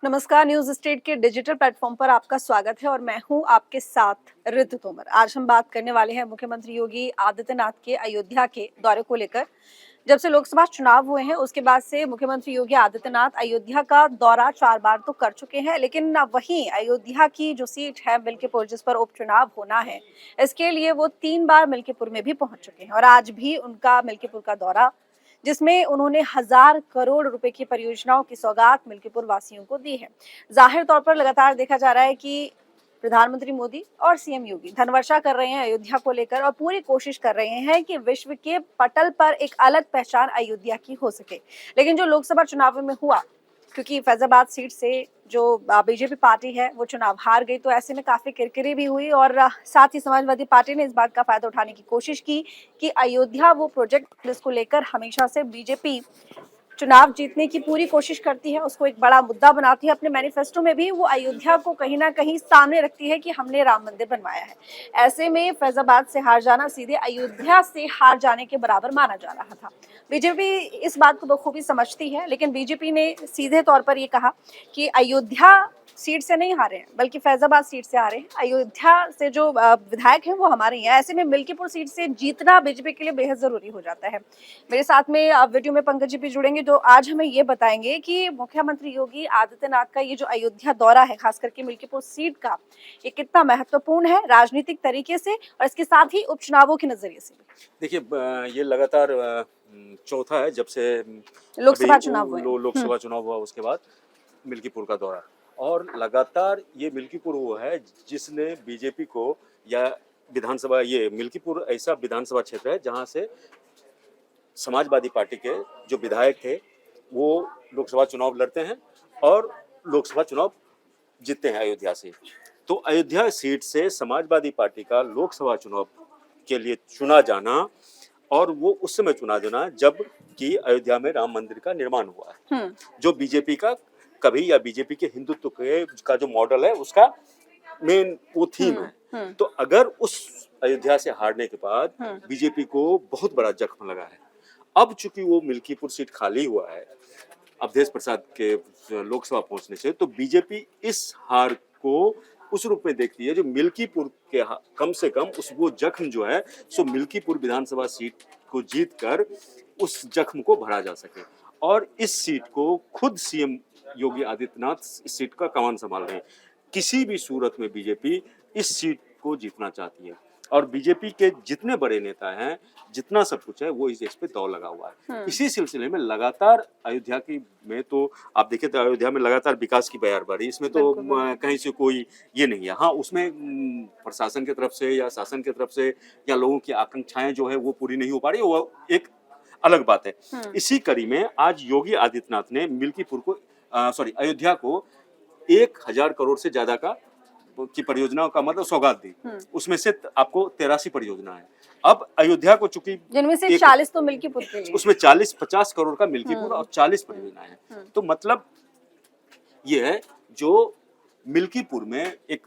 नमस्कार। News state के digital platform पर आपका स्वागत है और मैं हूं आपके साथ ऋतु तोमर। आज हम बात करने वाले हैं मुख्यमंत्री योगी आदित्यनाथ के अयोध्या के दौरे को लेकर। जब से लोकसभा चुनाव हुए हैं उसके बाद से मुख्यमंत्री योगी आदित्यनाथ अयोध्या का दौरा 4 बार तो कर चुके हैं, लेकिन वहीं अयोध्या की जो सीट है मिल्कीपुर, जिस पर उपचुनाव होना है, इसके लिए वो 3 बार मिल्कीपुर में भी पहुंच चुके हैं और आज भी उनका मिल्कीपुर का दौरा, जिसमें उन्होंने 1000 करोड़ रुपए की परियोजनाओं की सौगात मिल्कीपुर वासियों को दी है। जाहिर तौर पर लगातार देखा जा रहा है कि प्रधानमंत्री मोदी और सीएम योगी धनवर्षा कर रहे हैं अयोध्या को लेकर और पूरी कोशिश कर रहे हैं कि विश्व के पटल पर एक अलग पहचान अयोध्या की हो सके। लेकिन जो लोकसभा चुनाव में हुआ, क्योंकि फैजाबाद सीट से जो बीजेपी पार्टी है वो चुनाव हार गई, तो ऐसे में काफी किरकिरी भी हुई और साथ ही समाजवादी पार्टी ने इस बात का फायदा उठाने की कोशिश की कि अयोध्या वो प्रोजेक्ट जिसको लेकर हमेशा से बीजेपी चुनाव जीतने की पूरी कोशिश करती है, उसको एक बड़ा मुद्दा बनाती है। अपने मैनिफेस्टो में भी वो अयोध्या को कहीं ना कहीं सामने रखती है कि हमने राम मंदिर बनवाया है। ऐसे में फैजाबाद से हार जाना सीधे अयोध्या से हार जाने के बराबर माना जा रहा था। बीजेपी इस बात को बखूबी समझती है, लेकिन बीजेपी ने सीधे तौर पर ये कहा कि अयोध्या सीट से नहीं हारे हैं, बल्कि फैजाबाद सीट से हारे हैं। अयोध्या से जो विधायक हैं वो हमारे हैं। ऐसे में मिल्कीपुर सीट से जीतना बीजेपी के लिए बेहद जरूरी हो जाता है। मेरे साथ में वीडियो में पंकज जी भी जुड़ेंगे, जो आज हमें ये बताएंगे कि मुख्यमंत्री योगी आदित्यनाथ का ये जो अयोध्या दौरा है, खास करके मिल्कीपुर सीट का, ये कितना महत्वपूर्ण है राजनीतिक तरीके से और इसके साथ ही उपचुनावों के नजरिए से भी। देखिए, ये लगातार चौथा है जब से लोकसभा चुनाव हुए। लोकसभा चुनाव हुआ उसके बाद मिल्कीपुर का दौरा। और लगातार ये मिल्कीपुर वो है जिसने बीजेपी को, या विधानसभा, ये मिल्कीपुर ऐसा विधानसभा क्षेत्र है जहां से समाजवादी पार्टी के जो विधायक थे वो लोकसभा चुनाव लड़ते हैं और लोकसभा चुनाव जीतते हैं अयोध्या से। तो अयोध्या सीट से समाजवादी पार्टी का लोकसभा चुनाव के लिए चुना जाना, और वो उस समय चुना जाना जब कि अयोध्या में राम मंदिर का निर्माण हुआ है, जो बीजेपी का कभी, या बीजेपी के हिंदुत्व के का जो मॉडल है उसका मेन वो थीम है। तो अगर उस अयोध्या से हारने के बाद बीजेपी को बहुत बड़ा जख्म लगा है। अब चूंकि वो मिल्कीपुर सीट खाली हुआ है अवधेश प्रसाद के लोकसभा पहुंचने से, तो बीजेपी इस हार को उस रूप में देखती है जो मिल्कीपुर के कम से कम उस वो जख्म जो है, सो मिल्कीपुर विधानसभा सीट को जीत कर उस जख्म को भरा जा सके। और इस सीट को खुद सीएम योगी आदित्यनाथ इस सीट का कमान संभाल रहे हैं। किसी भी सूरत में बीजेपी इस सीट को जीतना चाहती है और बीजेपी के जितने बड़े नेता हैं, जितना सब कुछ है, वो इस पे दौड़ लगा हुआ है। इसी सिलसिले में लगातार अयोध्या की में, तो आप देखें तो अयोध्या में लगातार विकास की बयारबारी, इसमें तो कहीं से कोई ये नहीं है। हाँ, उसमें प्रशासन की तरफ से या शासन की तरफ से या लोगों की आकांक्षाएं जो है वो पूरी नहीं हो पा रही, वो एक अलग बात है। इसी कड़ी में आज योगी आदित्यनाथ ने मिल्कीपुर को अयोध्या को 1000 करोड़ से ज्यादा की परियोजनाओं का मतलब सौगात दी। उसमें से आपको 83 परियोजना है। अब अयोध्या को चूंकि जिनमें से 40 तो मिल्कीपुर के लिए, उसमें 40-50 करोड़ का मिल्कीपुर और 40 परियोजना है। तो मतलब ये है जो मिल्कीपुर में एक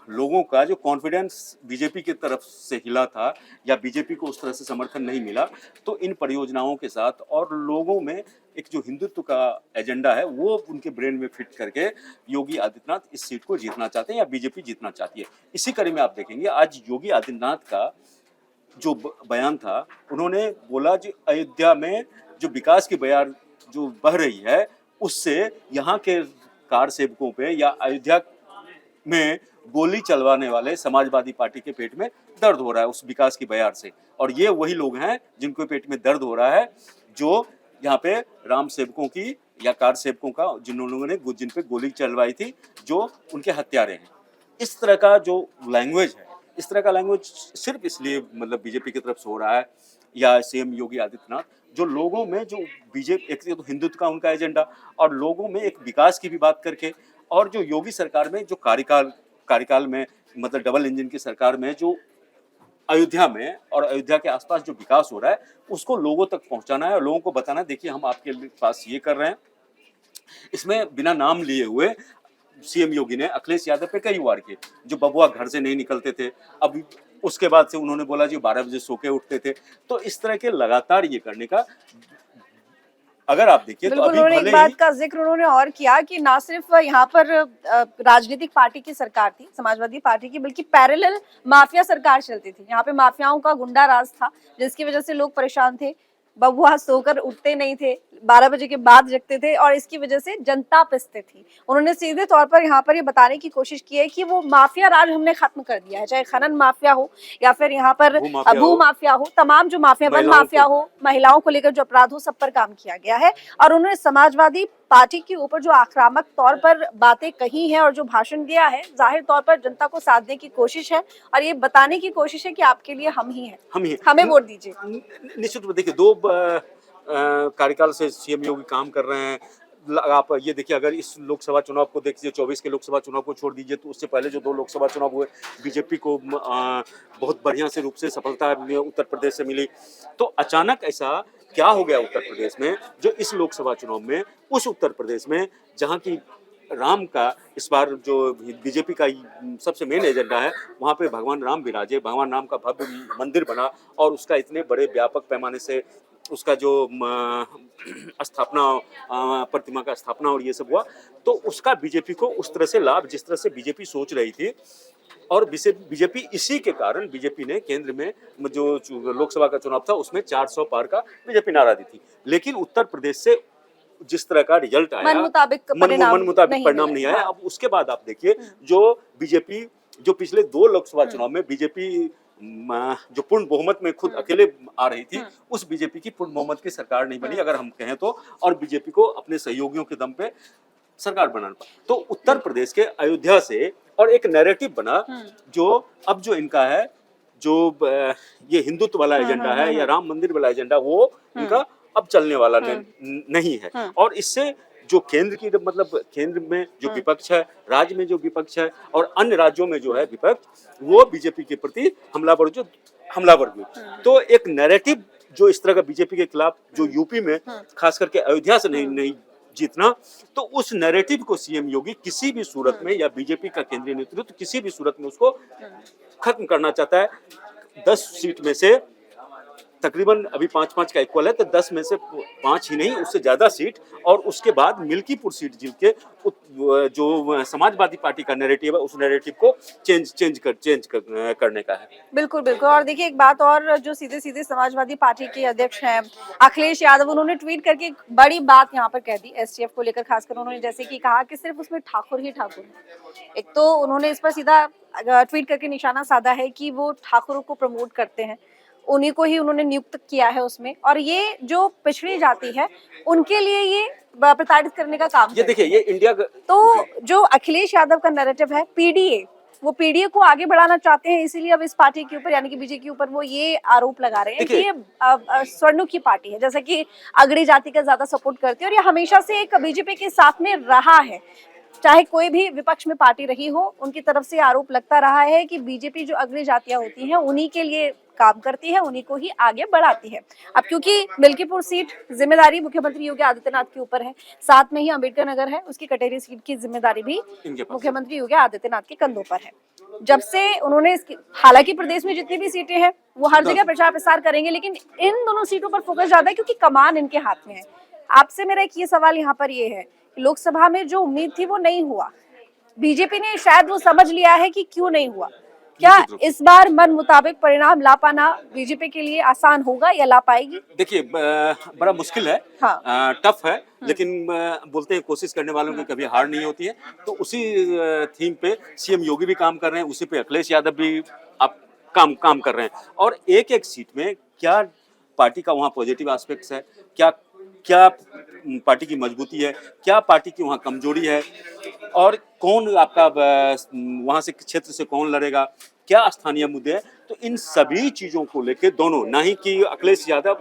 लोगों का जो कॉन्फिडेंस बीजेपी की तरफ से हिला था, या बीजेपी को उस तरह से समर्थन नहीं मिला, तो इन परियोजनाओं के साथ और लोगों में एक जो हिंदुत्व का एजेंडा है वो उनके ब्रेन में फिट करके योगी आदित्यनाथ इस सीट को जीतना चाहते हैं या बीजेपी जीतना चाहती है। इसी कड़ी में आप देखेंगे आज योगी आदित्यनाथ का जो बयान था, उन्होंने बोला कि अयोध्या में जो विकास की बयार जो बह रही है उससे यहाँ के कार सेवकों पे या अयोध्या में गोली चलवाने वाले समाजवादी पार्टी के पेट में दर्द हो रहा है उस विकास की बयार से। और ये वही लोग हैं जिनको पेट में दर्द हो रहा है, जो यहाँ पे राम सेवकों की या कार सेवकों का, जिन पे गोली चलवाई थी, जो उनके हत्यारे हैं। इस तरह का जो लैंग्वेज है, इस तरह का लैंग्वेज सिर्फ इसलिए मतलब बीजेपी की तरफ से हो रहा है या सीएम योगी आदित्यनाथ, जो लोगों में जो बीजेपी, एक तो हिंदुत्व का उनका एजेंडा और लोगों में एक विकास की भी बात करके, और जो योगी सरकार में जो कार्यकाल में मतलब डबल इंजन की सरकार में जो अयोध्या में और अयोध्या के आसपास जो विकास हो रहा है उसको लोगों तक पहुंचाना है और लोगों को बताना है, देखिए हम आपके पास ये कर रहे हैं। इसमें बिना नाम लिए हुए सीएम योगी ने अखिलेश यादव पे कई वार किए, जो बबुआ घर से नहीं निकलते थे। अब उसके बाद से उन्होंने बोला जी 12 बजे सो के उठते थे। तो इस तरह के लगातार ये करने का अगर आप देखिए तो बिल्कुल, अभी उन्होंने एक भले बात ही का जिक्र उन्होंने और किया कि ना सिर्फ यहाँ पर राजनीतिक पार्टी की सरकार थी, समाजवादी पार्टी की, बल्कि पैरेलल माफिया सरकार चलती थी। यहाँ पे माफियाओं का गुंडा राज था, जिसकी वजह से लोग परेशान थे। बबुआ सोकर उठते नहीं थे, 12 बजे के बाद जगते थे और इसकी वजह से जनता पिसते थी। उन्होंने सीधे तौर पर यहाँ पर ये बताने की कोशिश की है कि वो माफिया राज हमने खत्म कर दिया है, चाहे खनन माफिया हो या फिर यहाँ पर भू माफिया हो, तमाम जो माफिया, वन माफिया हो, महिलाओं को लेकर जो अपराध हो, सब पर काम किया गया है। और उन्होंने समाजवादी पार्टी के ऊपर जो आक्रामक तौर पर बातें कही हैं और जो भाषण दिया है, जाहिर तौर पर जनता को साधने की कोशिश है और ये बताने की कोशिश है कि आपके लिए हम ही हैं, हमें वोट दीजिए। निश्चित रूप देखिए, 2 कार्यकाल से सीएम योगी काम कर रहे हैं। आप ये देखिए, अगर इस लोकसभा चुनाव को देखिए, 24 के लोकसभा चुनाव को छोड़ दीजिए, तो उससे पहले जो 2 लोकसभा चुनाव हुए, बीजेपी को बहुत बढ़िया से रूप से सफलता उत्तर प्रदेश से मिली। तो अचानक ऐसा क्या हो गया उत्तर प्रदेश में, जो इस लोकसभा चुनाव में उस उत्तर प्रदेश में जहाँ की राम का इस बार जो बीजेपी का सबसे मेन एजेंडा है, वहाँ पे भगवान राम विराजे, भगवान राम का भव्य मंदिर बना और उसका इतने बड़े व्यापक पैमाने से उसका जो स्थापना, प्रतिमा का स्थापना और ये सब हुआ, तो उसका बीजेपी को उस तरह से लाभ, जिस तरह से बीजेपी सोच रही थी, और बीजेपी इसी के कारण बीजेपी ने केंद्र में जो लोकसभा का चुनाव था उसमें 400 पार का बीजेपी नारा दी थी। लेकिन उत्तर प्रदेश से जिस तरह का रिजल्ट आया, मन मुताबिक परिणाम नहीं आया। अब उसके बाद आप देखिए, जो बीजेपी जो पिछले 2 लोकसभा चुनाव में बीजेपी जो पूर्ण बहुमत में खुद अकेले आ रही थी, उस बीजेपी की पूर्ण बहुमत की सरकार नहीं बनी, अगर हम कहें तो, और बीजेपी को अपने सहयोगियों के दम पे सरकार बनाना पड़ा। तो उत्तर प्रदेश के अयोध्या से और एक नैरेटिव बना, जो अब जो इनका है, जो ये हिंदुत्व वाला एजेंडा है या राम मंदिर वाला एजेंडा, वो इनका अब चलने वाला नहीं है। और इससे जो केंद्र की, मतलब केंद्र में जो विपक्ष है, राज्य में जो विपक्ष है और अन्य राज्यों में जो है विपक्ष, वो बीजेपी के प्रति हमलावर हुए। तो एक नैरेटिव जो इस तरह का बीजेपी के खिलाफ, जो यूपी में खास करके अयोध्या से नहीं जीतना, तो उस नैरेटिव को सीएम योगी किसी भी सूरत में, या बीजेपी का केंद्रीय नेतृत्व किसी भी सूरत में उसको खत्म करना चाहता है। 10 सीट में से तकरीबन अभी 5-5 का इक्वल है, तो 10 में से 5 ही नहीं, उससे ज्यादा सीट, और उसके बाद मिल्कीपुर सीट जीत के जो समाजवादी पार्टी का नैरेटिव है, उस नैरेटिव को चेंज करने का है। बिल्कुल बिल्कुल। और देखिए एक बात और, जो सीधे सीधे समाजवादी पार्टी के अध्यक्ष हैं अखिलेश यादव, उन्होंने ट्वीट करके एक बड़ी बात यहाँ पर कह दी एसटीएफ को लेकर। खासकर उन्होंने जैसे कि कहा कि सिर्फ उसमें ठाकुर ही ठाकुर है। एक तो उन्होंने इस पर सीधा ट्वीट करके निशाना साधा है कि वो ठाकुरों को प्रमोट करते हैं, उन्हीं को ही उन्होंने नियुक्त किया है उसमें, और ये जो पिछड़ी जाति है उनके लिए ये प्रताड़ित करने का काम। ये देखिए, ये इंडिया का, तो जो अखिलेश यादव का नैरेटिव है पीडीए, वो पीडीए को आगे बढ़ाना चाहते हैं, इसीलिए अब इस पार्टी के ऊपर, यानी कि बीजेपी के ऊपर, वो ये आरोप लगा रहे हैं कि ये स्वर्णों की पार्टी है, जैसा कि अगड़ी जाति का ज्यादा सपोर्ट करती है, और ये हमेशा से एक बीजेपी के साथ में रहा है। चाहे कोई भी विपक्ष में पार्टी रही हो, उनकी तरफ से आरोप लगता रहा है कि बीजेपी जो अग्रणी जातियां होती हैं उन्हीं के लिए काम करती है, उन्हीं को ही आगे बढ़ाती है। अब क्योंकि मिल्कीपुर सीट जिम्मेदारी मुख्यमंत्री योगी आदित्यनाथ के ऊपर है, साथ में ही अंबेडकर नगर है, उसकी कटेरी सीट की जिम्मेदारी भी मुख्यमंत्री योगी आदित्यनाथ के कंधों पर है। जब से उन्होंने हालांकि प्रदेश में जितनी भी सीटें हैं वो हर जगह प्रचार प्रसार करेंगे, लेकिन इन दोनों सीटों पर फोकस ज्यादा है क्योंकि कमान इनके हाथ में है। आपसे मेरा एक ये सवाल यहाँ पर ये है, लोकसभा में जो उम्मीद थी वो नहीं हुआ, बीजेपी ने शायद वो समझ लिया है कि क्यों नहीं हुआ। क्या इस बार मन मुताबिक परिणाम ला पाना बीजेपी के लिए आसान होगा या ला पाएगी? देखिए, बड़ा मुश्किल है, हाँ। टफ है, लेकिन बोलते हैं कोशिश करने वालों की कभी हार नहीं होती है। तो उसी थीम पे सीएम योगी भी काम कर रहे हैं, उसी पे अखिलेश यादव भी आप काम कर रहे हैं। और एक एक सीट में क्या पार्टी का वहाँ पॉजिटिव एस्पेक्ट्स है, क्या पार्टी की मजबूती है, क्या पार्टी की वहाँ कमजोरी है, और कौन आपका वहाँ से क्षेत्र से कौन लड़ेगा, क्या स्थानीय मुद्दे हैं। तो इन सभी चीजों को लेके दोनों, ना ही कि अखिलेश यादव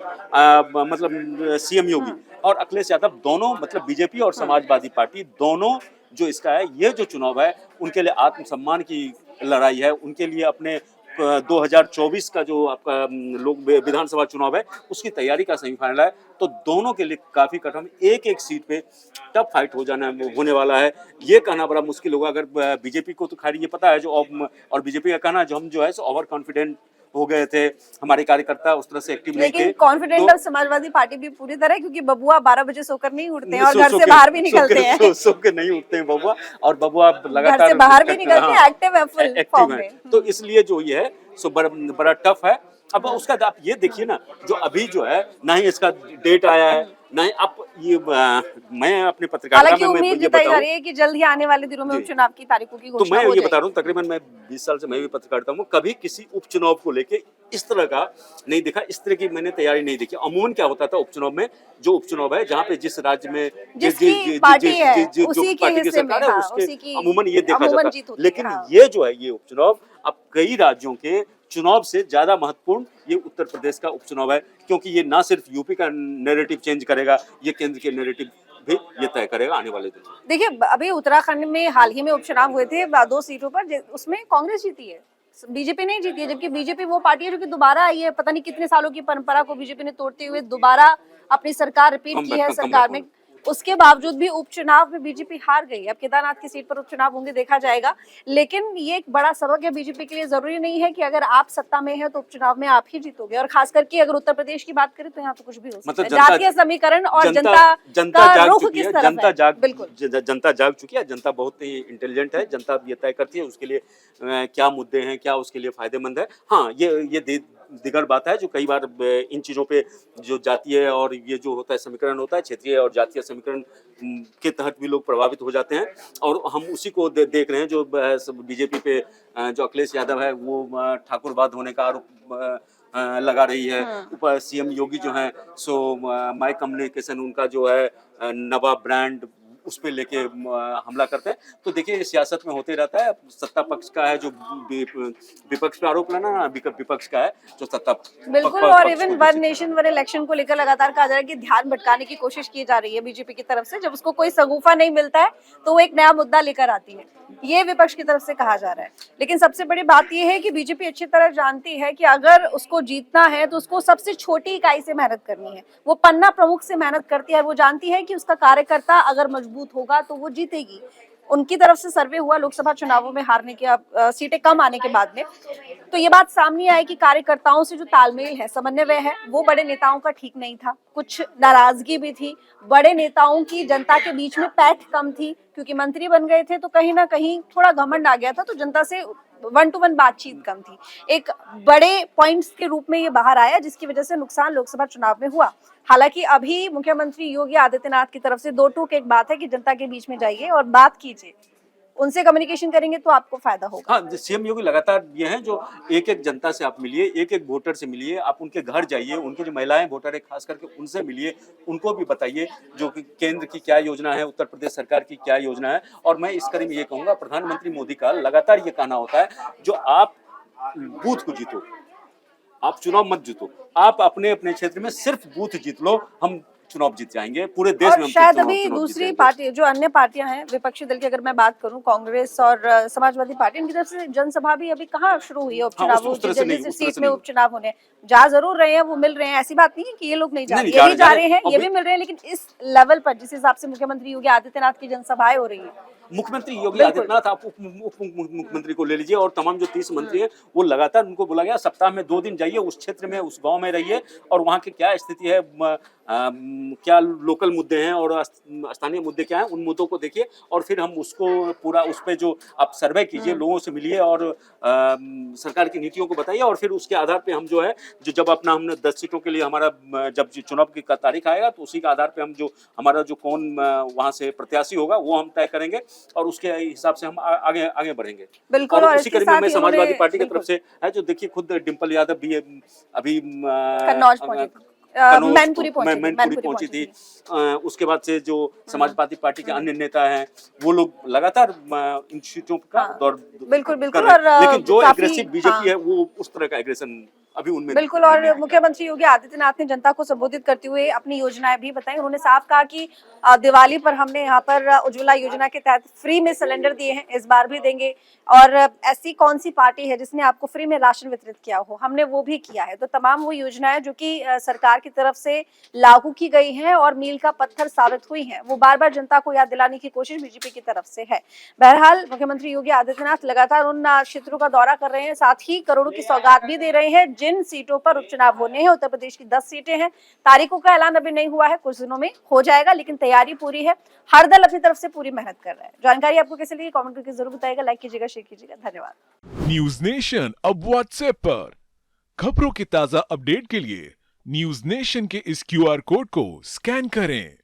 मतलब सीएम योगी और अखिलेश यादव दोनों, मतलब बीजेपी और समाजवादी पार्टी दोनों, जो इसका है, ये जो चुनाव है उनके लिए आत्मसम्मान की लड़ाई है, उनके लिए अपने 2024 का जो आपका लोक विधानसभा चुनाव है उसकी तैयारी का सेमीफाइनल है। तो दोनों के लिए काफी कठिन, एक एक सीट पे टफ फाइट होने वाला है। ये कहना बड़ा मुश्किल होगा। अगर बीजेपी को तो खैर ये पता है, और बीजेपी का कहना है जो हम जो है ओवर कॉन्फिडेंट हो गए थे, हमारे कार्यकर्ता उस तरह से एक्टिव नहीं थे। लेकिन कॉन्फिडेंट अब समाजवादी पार्टी भी पूरी तरह, क्योंकि बबुआ 12 बजे सोकर नहीं उठते हैं और घर से बाहर भी निकलते हैं। सो के नहीं उठते हैं बबुआ, और बबुआ लगातार घर से बाहर भी निकलते हैं, एक्टिव है, फुल फॉर्म में। तो इसलिए जो ये है सो बड़ा टफ है। अब उसका आप ये देखिए ना, जो अभी जो है ना ही इसका डेट आया है, ना ही अब ये मैं अपने पत्रकारिता हालांकि में मैं उम्मीद ये जताई जा बताऊं, रही है कि जल्द ही आने वाले दिनों में जी। उपचुनाव की तारीखों की तो घोषणा मैं हो ये जाएगी। बता रहा हूँ, तकरीबन मैं 20 साल से मैं भी पत्रकारिता हूँ, कभी किसी उपचुनाव को लेके इस तरह का नहीं देखा, इस तरह की मैंने तैयारी नहीं देखी। अमूमन क्या होता था उपचुनाव में, जो उपचुनाव है जहाँ पे जिस राज्य में जिसकी पार्टी है, जो उसी के पार्टी की हिस्से में, सरकार है, हाँ, उसके उसी की अमूमन ये देखा अमूमन जाता। जीत होती है, लेकिन हाँ। ये जो है ये उपचुनाव अब कई राज्यों के चुनाव से ज्यादा महत्वपूर्ण ये उत्तर प्रदेश का उपचुनाव है, क्योंकि ये ना सिर्फ यूपी का नैरेटिव चेंज करेगा, ये केंद्र के नैरेटिव भी ये तय करेगा आने वाले दिनों में। देखिए, अभी उत्तराखंड में हाल ही में उपचुनाव हुए थे 2 सीटों पर, उसमें कांग्रेस जीती है, बीजेपी नहीं जीती है। जबकि बीजेपी वो पार्टी है जो कि दोबारा आई है, पता नहीं कितने सालों की परंपरा को बीजेपी ने तोड़ते हुए दोबारा अपनी सरकार रिपीट की है सरकार में। उसके बावजूद भी उपचुनाव में बीजेपी हार गई। अब केदारनाथ की सीट पर उपचुनाव होंगे, देखा जाएगा। लेकिन ये एक बड़ा सबक है बीजेपी के लिए। जरूरी नहीं है कि अगर आप सत्ता में हैं तो उपचुनाव में आप ही जीतोगे। और खास करके अगर उत्तर प्रदेश की बात करें तो यहाँ तो कुछ भी हो सकता है। जातीय समीकरण और जनता का रुख किस तरफ है। बिल्कुल, जनता जाग चुकी है। जनता बहुत ही इंटेलिजेंट है। जनता ये तय करती है उसके लिए क्या मुद्दे हैं, क्या उसके लिए फायदेमंद है। हाँ, ये दिगर बात है जो कई बार इन चीजों पे जो जातीय और ये जो होता है समीकरण होता है, क्षेत्रीय और जातीय समीकरण के तहत भी लोग प्रभावित हो जाते हैं। और हम उसी को देख रहे हैं, जो बीजेपी पे जो अखिलेश यादव है वो ठाकुरवाद होने का आरोप लगा रही है। ऊपर सीएम योगी जो है सो माई कम्युनिकेशन उनका जो है नवा ब्रांड उस पे लेके हमला करते हैं। तो देखिए सियासत में होते रहता है। सत्ता पक्ष का है जो विपक्ष पे आरोप लगाना, विपक्ष का है जो सत्ता बिल्कुल। और even one nation one election को लेकर लगातार कहा जा रहा है कि ध्यान भटकाने की कोशिश की जा रही है बीजेपी की तरफ से। जब उसको कोई सगुफा नहीं मिलता है तो वो एक नया मुद्दा लेकर आती है, ये विपक्ष की तरफ से कहा जा रहा है। लेकिन सबसे बड़ी बात यह है कि बीजेपी अच्छी तरह जानती है कि अगर उसको जीतना है तो उसको सबसे छोटी इकाई से मेहनत करनी है। वो पन्ना प्रमुख से मेहनत करती है। वो जानती है कि उसका कार्यकर्ता अगर मजबूत होगा तो वो जीतेगी। उनकी तरफ से सर्वे हुआ लोकसभा चुनावों में हारने के सीटें कम आने के बाद में, तो ये बात सामने आई कि कार्यकर्ताओं से जो तालमेल है, समन्वय है, वो बड़े नेताओं का ठीक नहीं था। कुछ नाराजगी भी थी। बड़े नेताओं की जनता के बीच में पैठ कम थी, क्योंकि मंत्री बन गए थे तो कहीं ना कहीं थोड़ा घमंड आ गया था, तो जनता से 1 to 1 बातचीत कम थी। एक बड़े पॉइंट्स के रूप में ये बाहर आया, जिसकी वजह से नुकसान लोकसभा चुनाव में हुआ। हालांकि अभी मुख्यमंत्री योगी आदित्यनाथ की तरफ से 2 टूक एक बात है कि जनता के बीच में जाइए और बात कीजिए, उनसे कम्युनिकेशन करेंगे तो आपको फायदा होगा। हाँ, सीएम योगी लगातार ये हैं जो एक एक जनता से आप मिलिए, एक एक वोटर से मिलिए, आप उनके घर जाइए, उनकी जो महिलाएं वोटर है खास करके उनसे मिलिए, उनको भी बताइए जो कि केंद्र की क्या योजना है, उत्तर प्रदेश सरकार की क्या योजना है। और मैं इस कड़ी में ये कहूंगा, प्रधानमंत्री मोदी का लगातार ये कहना होता है जो आप बूथ को जीतो, आप चुनाव मत जीतो, आप अपने अपने क्षेत्र में सिर्फ बूथ जीत लो, हम चुनाव जीत जाएंगे, पूरे देश में हम शायद अभी दूसरी पार्टी, जो अन्य पार्टियां हैं विपक्षी दल की, अगर मैं बात करूं कांग्रेस और समाजवादी पार्टी, इनकी तरफ से जनसभा भी अभी कहां शुरू हुई है उपचुनाव, जिस सीट में उपचुनाव होने जा जरूर रहे हैं, वो मिल रहे हैं। ऐसी बात नहीं है कि ये लोग नहीं जा रहे, ये भी जा रहे हैं, ये भी मिल रहे हैं। लेकिन इस लेवल पर जिस हिसाब से मुख्यमंत्री योगी आदित्यनाथ की जनसभाएं हो रही है, मुख्यमंत्री योगी आदित्यनाथ, आप उप मुख्यमंत्री को ले लीजिए और तमाम जो 30 मंत्री हैं वो लगातार उनको बोला गया सप्ताह में 2 दिन जाइए, उस क्षेत्र में उस गांव में रहिए और वहाँ की क्या स्थिति है, क्या लोकल मुद्दे हैं और स्थानीय मुद्दे क्या हैं, उन मुद्दों को देखिए और फिर हम उसको पूरा उस पर जो आप सर्वे कीजिए, लोगों से मिलिए और सरकार की नीतियों को बताइए और फिर उसके आधार पे हम जो है जो जब अपना हमने 10 सीटों के लिए हमारा जब चुनाव की तारीख आएगा तो उसी के आधार पे हम जो हमारा जो कौन वहाँ से प्रत्याशी होगा वो हम तय करेंगे और उसके हिसाब से हम आगे आगे बढ़ेंगे। बिल्कुल। और उसी कड़ी में मैं समाजवादी पार्टी की तरफ से है जो देखिए खुद डिम्पल यादव भी अभी मैनपुरी पहुंची थी। उसके बाद से जो समाजवादी पार्टी के अन्य नेता हैं वो लोग लगातार इन सीटों का दौर बिल्कुल कर रहे हैं। लेकिन जो एग्रेसिव बीजेपी है वो उस तरह का एग्रेशन अभी उनमें बिल्कुल। नहीं और आया। मुख्यमंत्री योगी आदित्यनाथ ने जनता को संबोधित करते हुए अपनी योजनाएं भी बताई। उन्होंने साफ कहा कि दिवाली पर हमने यहाँ पर उज्ज्वला योजना के तहत फ्री में सिलेंडर दिए हैं, इस बार भी देंगे। और ऐसी कौन सी पार्टी है जिसने आपको फ्री में राशन वितरित किया हो, हमने वो भी किया है। तो तमाम वो योजनाएं जो कि सरकार की तरफ से लागू की गई हैं और मील का पत्थर साबित हुई हैं, वो बार बार जनता को याद दिलाने की कोशिश बीजेपी की तरफ से है। बहरहाल मुख्यमंत्री योगी आदित्यनाथ लगातार उन क्षेत्रों का दौरा कर रहे हैं, साथ ही करोड़ों की सौगात भी दे रहे हैं। जिन सीटों पर उपचुनाव होने हैं, उत्तर प्रदेश की 10 सीटें हैं, तारीखों का ऐलान अभी नहीं हुआ है, कुछ दिनों में हो जाएगा, लेकिन तैयारी पूरी है। हर दल अपनी तरफ से पूरी मेहनत कर रहा है। जानकारी आपको कैसी लगी कमेंट करके जरूर बताइएगा, लाइक कीजिएगा, शेयर कीजिएगा। धन्यवाद। न्यूज नेशन अब व्हाट्सएप पर खबरों के ताजा अपडेट के लिए न्यूज नेशन के इस क्यूआर कोड को स्कैन करें।